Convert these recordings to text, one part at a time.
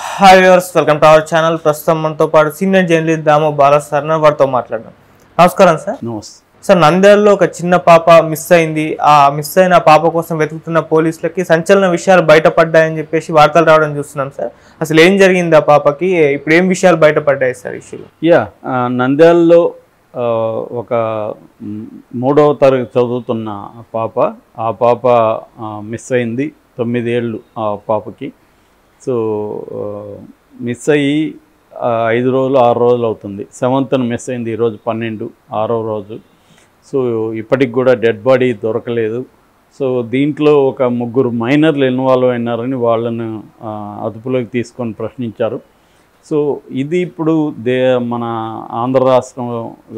Hi viewers, welcome to our channel. ప్రస్తుతం మనతో పాటు సీనియర్ జర్నలిస్ట్ దాము బాలా సార్ వారితో మాట్లాడడం. నమస్కారం సార్. సార్, నంద్యాలలో ఒక చిన్న పాప మిస్ అయింది. ఆ మిస్ అయిన పాప కోసం వెతుకుతున్న పోలీసులకి సంచలన విషయాలు బయటపడ్డాయని చెప్పేసి వార్తలు రావడం చూస్తున్నాం సార్. అసలు ఏం జరిగింది ఆ పాపకి? ఇప్పుడు ఏం విషయాలు బయటపడ్డాయి సార్ ఇష్యూలో? నంద్యాలలో ఒక 3వ తరగతి చదువుతున్న పాప, ఆ పాప మిస్ అయింది. 9 ఏళ్ళు ఆ పాపకి. సో మిస్ అయ్యి 5 రోజులు 6 రోజులు అవుతుంది. 7th మిస్ అయింది. ఈరోజు 12, 6వ రోజు. సో ఇప్పటికి కూడా డెడ్ బాడీ దొరకలేదు. సో దీంట్లో ఒక 3 మైనర్లు ఇన్వాల్వ్ అయినారని వాళ్ళను అదుపులోకి తీసుకొని ప్రశ్నించారు. సో ఇది ఇప్పుడు మన ఆంధ్ర రాష్ట్రం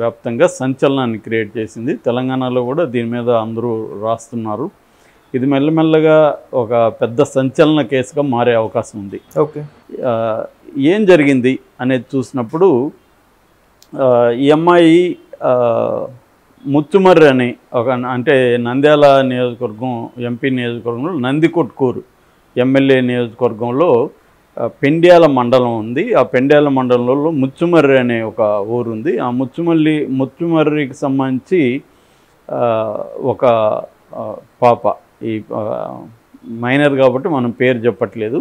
వ్యాప్తంగా సంచలనాన్ని క్రియేట్ చేసింది. తెలంగాణలో కూడా దీని మీద అందరూ రాస్తున్నారు. ఇది మెల్లమెల్లగా ఒక పెద్ద సంచలన కేసుగా మారే అవకాశం ఉంది. ఓకే, ఏం జరిగింది అనేది చూసినప్పుడు ఈ అమ్మాయి ముచ్చుమర్రి అని అంటే నంద్యాల నియోజకవర్గం, ఎంపీ నియోజకవర్గంలో నందికొట్కూరు ఎమ్మెల్యే నియోజకవర్గంలో పెండ్యాల మండలం ఉంది. ఆ పెండ్యాల మండలంలో ముచ్చుమర్రి అనే ఒక ఊరు ఉంది. ఆ ముచ్చుమర్రికి సంబంధించి ఒక పాప, ఈ మైనర్ కాబట్టి మనం పేరు చెప్పట్లేదు.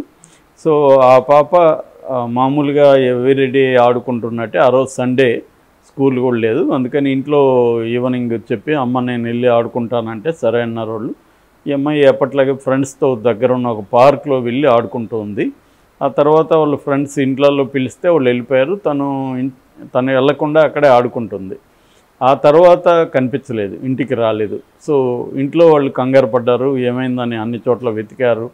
సో ఆ పాప మామూలుగా ఎవ్రీడే ఆడుకుంటున్నట్టే, ఆ రోజు సండే, స్కూల్ కూడా లేదు. అందుకని ఇంట్లో ఈవినింగ్ చెప్పి అమ్మ నేను వెళ్ళి ఆడుకుంటానంటే సరే అన్నారు వాళ్ళు. ఈ అమ్మాయి ఎప్పట్లాగే ఫ్రెండ్స్తో దగ్గర ఉన్న ఒక పార్క్లో వెళ్ళి ఆడుకుంటూ ఉంది. ఆ తర్వాత వాళ్ళు ఫ్రెండ్స్ ఇంట్లలో పిలిస్తే వాళ్ళు వెళ్ళిపోయారు. తను వెళ్ళకుండా అక్కడే ఆడుకుంటుంది. ఆ తర్వాత కనిపించలేదు, ఇంటికి రాలేదు. సో ఇంట్లో వాళ్ళు కంగారు పడ్డారు. ఏమైందని అన్ని చోట్ల వెతికారు.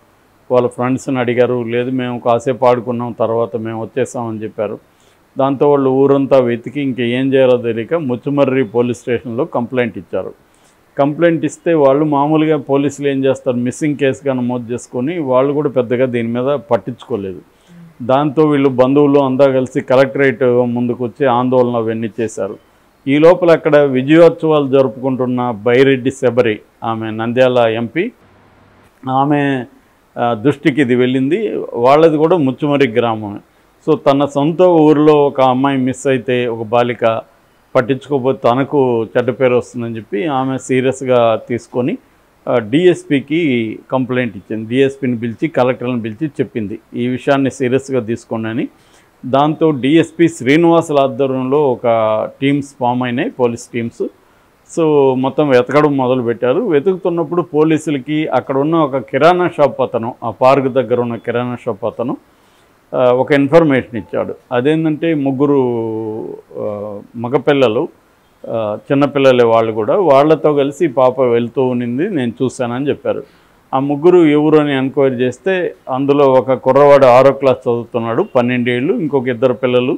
వాళ్ళ ఫ్రెండ్స్ని అడిగారు. లేదు మేము కాసేపు ఆడుకున్నాం, తర్వాత మేము వచ్చేసామని చెప్పారు. దాంతో వాళ్ళు ఊరంతా వెతికి ఇంకేం చేయాలో తెలియక ముచ్చుమర్రి పోలీస్ స్టేషన్లో కంప్లైంట్ ఇచ్చారు. కంప్లైంట్ ఇస్తే వాళ్ళు మామూలుగా పోలీసులు ఏం చేస్తారు, మిస్సింగ్ కేసుగా నమోదు చేసుకొని వాళ్ళు కూడా పెద్దగా దీని మీద పట్టించుకోలేదు. దాంతో వీళ్ళు బంధువులు అంతా కలిసి కలెక్టరేట్ ముందుకు వచ్చి ఆందోళన అవన్నీ చేశారు. ఈ లోపల అక్కడ విజయోత్సవాలు జరుపుకుంటున్న బైరెడ్డి శబరి, ఆమె నంద్యాల ఎంపీ, ఆమె దృష్టికి ఇది వెళ్ళింది. వాళ్ళది కూడా ముచ్చుమర్రి గ్రామమే. సో తన సొంత ఊరిలో ఒక అమ్మాయి మిస్ అయితే, ఒక బాలిక పట్టించుకోకపోతే తనకు చెడ్డ పేరు వస్తుందని చెప్పి ఆమె సీరియస్గా తీసుకొని డిఎస్పీకి కంప్లైంట్ ఇచ్చింది. డిఎస్పీని పిలిచి, కలెక్టర్ని పిలిచి చెప్పింది ఈ విషయాన్ని సీరియస్గా తీసుకోండి అని. దాంతో డిఎస్పీ శ్రీనివాసుల ఆధ్వర్యంలో ఒక టీమ్స్ ఫామ్ అయినాయి, పోలీస్ టీమ్స్. సో మొత్తం వెతకడం మొదలుపెట్టారు. వెతుకుతున్నప్పుడు పోలీసులకి అక్కడ ఉన్న ఒక కిరాణా షాప్ అతను, ఆ పార్క్ దగ్గర ఉన్న కిరాణా షాప్ అతను ఒక ఇన్ఫర్మేషన్ ఇచ్చాడు. అదేంటంటే 3 మగపిల్లలు, చిన్నపిల్లలే వాళ్ళు కూడా, వాళ్ళతో కలిసి పాప వెళ్తూ ఉన్నింది, నేను చూశానని చెప్పారు. ఆ 3 ఎవరు అని ఎంక్వైరీ చేస్తే అందులో ఒక కుర్రవాడు 6వ క్లాస్ చదువుతున్నాడు, 12 ఏళ్ళు. ఇంకొక 2 పిల్లలు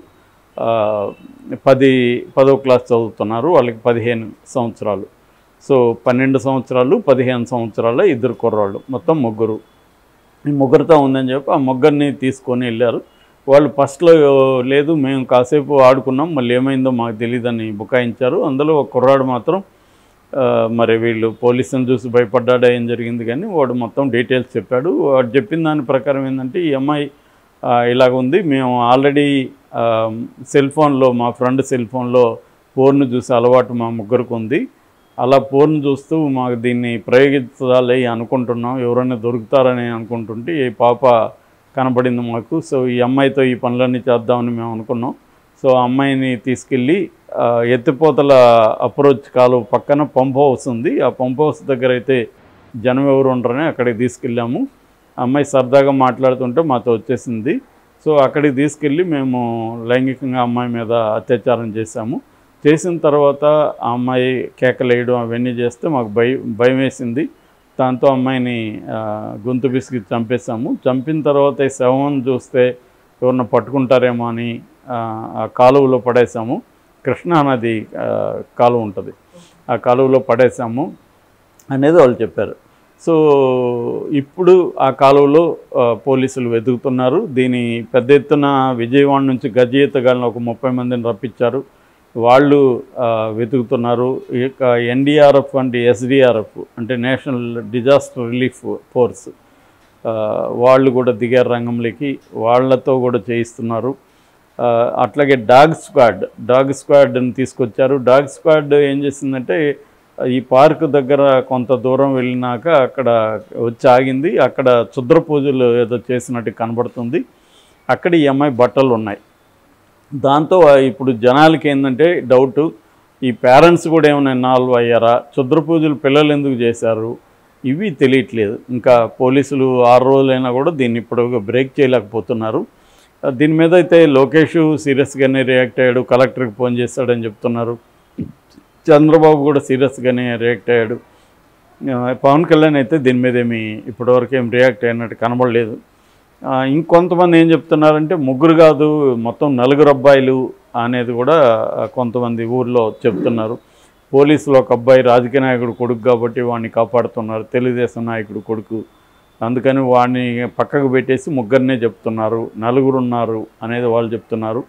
10వ క్లాస్ చదువుతున్నారు, వాళ్ళకి 15 సంవత్సరాలు. సో 12 సంవత్సరాలు 15 సంవత్సరాల 2 కుర్రాళ్ళు, మొత్తం 3. ఈ 3తో ఉందని చెప్పి ఆ 3ని తీసుకొని వెళ్ళారు. వాళ్ళు ఫస్ట్లో లేదు మేము కాసేపు ఆడుకున్నాం, మళ్ళీ ఏమైందో మాకు తెలియదని బుకాయించారు. అందులో ఒక కుర్రాడు మాత్రం మరి వీళ్ళు పోలీసుని చూసి భయపడ్డా ఏం జరిగింది కానీ వాడు మొత్తం డీటెయిల్స్ చెప్పాడు. వాడు చెప్పిన దాని ప్రకారం ఏంటంటే ఈ అమ్మాయి ఇలాగ ఉంది, మేము ఆల్రెడీ సెల్ ఫోన్లో, మా ఫ్రెండ్ సెల్ ఫోన్లో పోర్ను చూసే అలవాటు మా 3కు ఉంది. అలా పోర్ను చూస్తూ మాకు దీన్ని ప్రయోగించాలి అనుకుంటున్నాం, ఎవరైనా దొరుకుతారని అనుకుంటుంటే ఈ పాప కనబడింది మాకు. సో ఈ అమ్మాయితో ఈ పనులన్నీ చేద్దామని మేము అనుకున్నాం. సో ఆ అమ్మాయిని తీసుకెళ్ళి ఎత్తిపోతల అప్రోచ్ కాలువ పక్కన పంప్ హౌస్ ఉంది, ఆ పంప్ హౌస్ దగ్గర అయితే జనం ఎవరు ఉండరని అక్కడికి తీసుకెళ్ళాము. అమ్మాయి సరదాగా మాట్లాడుతుంటే మాతో వచ్చేసింది. సో అక్కడికి తీసుకెళ్ళి మేము లైంగికంగా అమ్మాయి మీద అత్యాచారం చేశాము. చేసిన తర్వాత ఆ అమ్మాయి కేకలేయడం అవన్నీ చేస్తే మాకు భయం వేసింది. దాంతో అమ్మాయిని గొంతు పిసికి చంపేశాము. చంపిన తర్వాత ఈ శవం చూస్తే ఎవరన్నా పట్టుకుంటారేమో అని ఆ కాలువలో పడేసాము. కృష్ణానది కాలువ ఉంటుంది, ఆ కాలువలో పడేసాము అనేది వాళ్ళు చెప్పారు. సో ఇప్పుడు ఆ కాలువలో పోలీసులు వెతుకుతున్నారు. దీని పెద్ద ఎత్తున విజయవాడ నుంచి గజయితగాళ్ళని ఒక 30 మందిని రప్పించారు. వాళ్ళు వెతుకుతున్నారు. ఎన్డీఆర్ఎఫ్ అంటే ఎస్డీఆర్ఎఫ్ అంటే నేషనల్ డిజాస్టర్ రిలీఫ్ ఫోర్స్, వాళ్ళు కూడా దిగారు రంగంలోకి, వాళ్ళతో కూడా చేయిస్తున్నారు. అట్లాగే డాగ్ స్క్వాడ్ని తీసుకొచ్చారు. డాగ్ స్క్వాడ్ ఏం చేసిందంటే ఈ పార్క్ దగ్గర కొంత దూరం వెళ్ళినాక అక్కడ వచ్చి ఆగింది. అక్కడ క్షుద్ర పూజలు ఏదో చేసినట్టు కనబడుతుంది. అక్కడ ఈ అమ్మాయి బట్టలు ఉన్నాయి. దాంతో ఇప్పుడు జనాలకి ఏంటంటే డౌటు, ఈ పేరెంట్స్ కూడా ఏమైనా ఇన్వాల్వ్ అయ్యారా, క్షుద్ర పూజలు పిల్లలు ఎందుకు చేశారు, ఇవి తెలియట్లేదు. ఇంకా పోలీసులు 6 రోజులైనా కూడా దీన్ని ఇప్పుడు బ్రేక్ చేయలేకపోతున్నారు. దీని మీద అయితే లోకేష్ సీరియస్గానే రియాక్ట్ అయ్యాడు, కలెక్టర్కి ఫోన్ చేస్తాడని చెప్తున్నారు. చంద్రబాబు కూడా సీరియస్గానే రియాక్ట్ అయ్యాడు. పవన్ కళ్యాణ్ అయితే దీని మీద ఇప్పటివరకు ఏం రియాక్ట్ అయినట్టు కనబడలేదు. ఇంకొంతమంది ఏం చెప్తున్నారంటే ముగ్గురు కాదు మొత్తం 4 అబ్బాయిలు అనేది కూడా కొంతమంది ఊర్లో చెప్తున్నారు. పోలీసులు ఒక అబ్బాయి రాజకీయ నాయకుడు కొడుకు కాబట్టి వాడిని కాపాడుతున్నారు, తెలుగుదేశం నాయకుడు కొడుకు, అందుకని వాడిని పక్కకు పెట్టేసి ముగ్గురినే చెప్తున్నారు, 4 ఉన్నారు అనేది వాళ్ళు చెప్తున్నారు.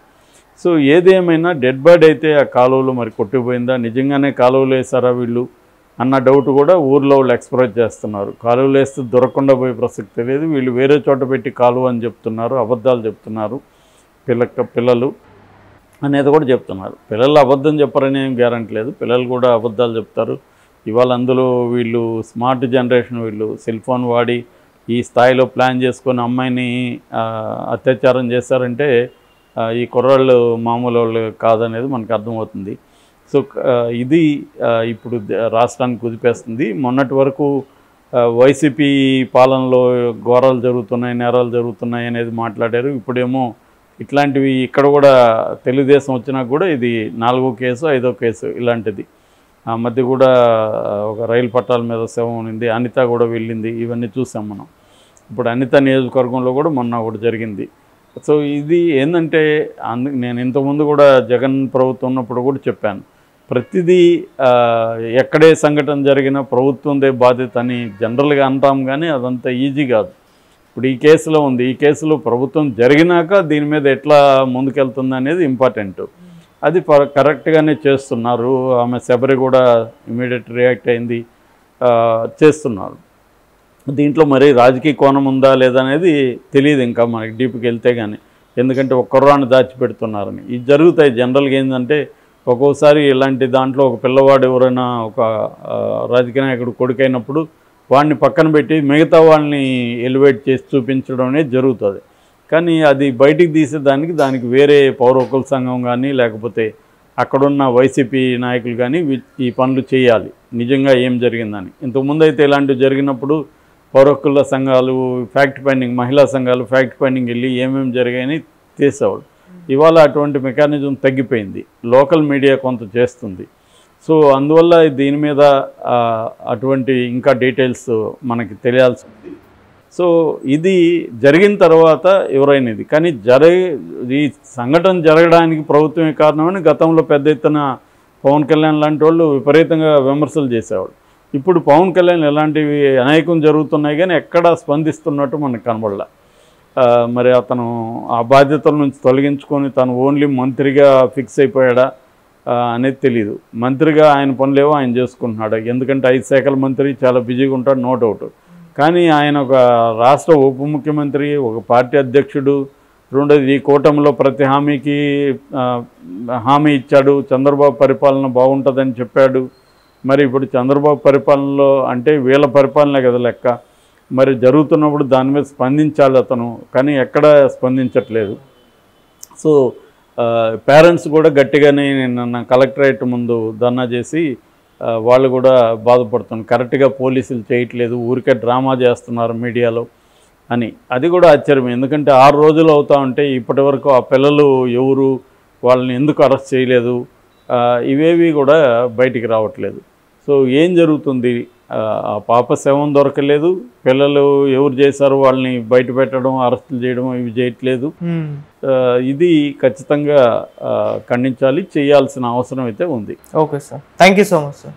సో ఏదేమైనా డెడ్ బాడీ అయితే ఆ కాలువలో మరి కొట్టిపోయిందా, నిజంగానే కాలువలు వేసారా వీళ్ళు అన్న డౌట్ కూడా ఊర్లో వాళ్ళు ఎక్స్ప్రెస్ చేస్తున్నారు. కాలువలు వేస్తే దొరకకుండా పోయే ప్రసక్తి లేదు, వీళ్ళు వేరే చోట పెట్టి కాలువ అని చెప్తున్నారు, అబద్ధాలు చెప్తున్నారు పిల్లలు అనేది కూడా చెప్తున్నారు. పిల్లలు అబద్ధం చెప్పరని ఏం గ్యారంటీ లేదు, పిల్లలు కూడా అబద్ధాలు చెప్తారు. ఇవాళ అందులో వీళ్ళు స్మార్ట్ జనరేషన్, వీళ్ళు సెల్ ఫోన్ వాడి ఈ స్థాయిలో ప్లాన్ చేసుకొని అమ్మాయిని అత్యాచారం చేశారంటే ఈ కుర్రాళ్ళు మామూలు వాళ్ళు కాదనేది మనకు అర్థమవుతుంది. సో ఇది ఇప్పుడు రాష్ట్రానికి కుదిపేస్తుంది. మొన్నటి వరకు వైసీపీ పాలనలో ఘోరాలు జరుగుతున్నాయి, నేరాలు జరుగుతున్నాయి అనేది మాట్లాడారు. ఇప్పుడేమో ఇట్లాంటివి ఇక్కడ కూడా తెలుగుదేశం వచ్చినా కూడా ఇది 4వ కేసు 5వ కేసు ఇలాంటిది. ఆ మధ్య కూడా ఒక రైలు పట్టాల మీద శవం ఉంది, అనిత కూడా వెళ్ళింది, ఇవన్నీ చూసాం మనం. ఇప్పుడు అనిత నియోజకవర్గంలో కూడా మొన్న ఒకటి జరిగింది. సో ఇది ఏంటంటే నేను ఇంతకుముందు కూడా జగన్ ప్రభుత్వం ఉన్నప్పుడు కూడా చెప్పాను, ప్రతిదీ ఎక్కడే సంఘటన జరిగినా ప్రభుత్వందే బాధ్యత అని జనరల్గా అంటాం, కానీ అదంతా ఈజీ కాదు. ఇప్పుడు ఈ కేసులో ఉంది, ఈ కేసులో ప్రభుత్వం జరిగినాక దీని మీద ఎట్లా ముందుకెళ్తుంది అనేది ఇంపార్టెంట్. అది కరెక్ట్గానే చేస్తున్నారు. ఆమె శబరి కూడా ఇమీడియట్ రియాక్ట్ అయింది, చేస్తున్నారు. దీంట్లో మరి రాజకీయ కోణం ఉందా లేదా అనేది తెలియదు ఇంకా మనకి డీప్కి వెళ్తే కానీ, ఎందుకంటే ఒక కుర్రాన్ని దాచిపెడుతున్నారని. ఇది జరుగుతాయి జనరల్గా. ఏంటంటే ఒక్కోసారి ఇలాంటి దాంట్లో ఒక పిల్లవాడు ఎవరైనా ఒక రాజకీయ నాయకుడు కొడుకైనప్పుడు వాడిని పక్కన పెట్టి మిగతా వాళ్ళని ఎలివేట్ చేసి చూపించడం అనేది జరుగుతుంది. కానీ అది బయటికి తీసేదానికి దానికి వేరే పౌర హక్కుల సంఘం కానీ లేకపోతే అక్కడున్న వైసీపీ నాయకులు కానీ ఈ పనులు చేయాలి, నిజంగా ఏం జరిగిందని. ఇంతకుముందు అయితే ఇలాంటివి జరిగినప్పుడు పౌర హక్కుల సంఘాలు ఫ్యాక్ట్ ఫైండింగ్, మహిళా సంఘాలు ఫ్యాక్ట్ ఫైండింగ్ వెళ్ళి ఏమేమి జరిగాయని తీసేవాళ్ళు. ఇవాళ అటువంటి మెకానిజం తగ్గిపోయింది, లోకల్ మీడియా కొంత చేస్తుంది. సో అందువల్ల దీని మీద అటువంటి ఇంకా డీటెయిల్స్ మనకి తెలియాల్సి ఉంది. సో ఇది జరిగిన తర్వాత ఎవరైనా ఇది కానీ ఈ సంఘటన జరగడానికి ప్రభుత్వమే కారణమని గతంలో పెద్ద ఎత్తున పవన్ కళ్యాణ్ లాంటి వాళ్ళు విపరీతంగా విమర్శలు చేసేవాళ్ళు. ఇప్పుడు పవన్ కళ్యాణ్ ఇలాంటివి అనేకం జరుగుతున్నాయి కానీ ఎక్కడా స్పందిస్తున్నట్టు మనకు కనబడలే. మరి అతను ఆ బాధ్యతల నుంచి తొలగించుకొని తను ఓన్లీ మంత్రిగా ఫిక్స్ అయిపోయాడా అనేది తెలియదు. మంత్రిగా ఆయన పనులేవో ఆయన చేసుకుంటున్నాడు, ఎందుకంటే 5 శాఖల మంత్రి చాలా బిజీగా ఉంటాడు, నో డౌట్. కానీ ఆయన ఒక రాష్ట్ర ఉప ముఖ్యమంత్రి, ఒక పార్టీ అధ్యక్షుడు, రెండోది ఈ కూటమిలో ప్రతి హామీకి హామీ ఇచ్చాడు, చంద్రబాబు పరిపాలన బాగుంటుందని చెప్పాడు. మరి ఇప్పుడు చంద్రబాబు పరిపాలనలో అంటే వీళ్ళ పరిపాలనే కదా లెక్క, మరి జరుగుతున్నప్పుడు దాని మీద స్పందించాలి అతను, కానీ ఎక్కడ స్పందించట్లేదు. సో పేరెంట్స్ కూడా గట్టిగానే నిన్న కలెక్టరేట్ ముందు ధర్నా చేసి వాళ్ళు కూడా బాధపడుతున్నారు, కరెక్ట్గా పోలీసులు చేయట్లేదు, ఊరికే డ్రామా చేస్తున్నారు మీడియాలో అని. అది కూడా ఆశ్చర్యం, ఎందుకంటే 6 రోజులు అవుతా ఉంటే ఇప్పటి వరకు ఆ పిల్లలు ఎవరు, వాళ్ళని ఎందుకు అరెస్ట్ చేయలేదు, ఇవేవి కూడా బయటికి రావట్లేదు. సో ఏం జరుగుతుంది, ఆ పాప శవం దొరకలేదు, పిల్లలు ఎవరు చేశారు వాళ్ళని బయట పెట్టడం, అరెస్టులు చేయడం ఇవి చేయట్లేదు. ఇది ఖచ్చితంగా ఖండించాలి, చేయాల్సిన అవసరం అయితే ఉంది. Okay sir, thank you so much sir.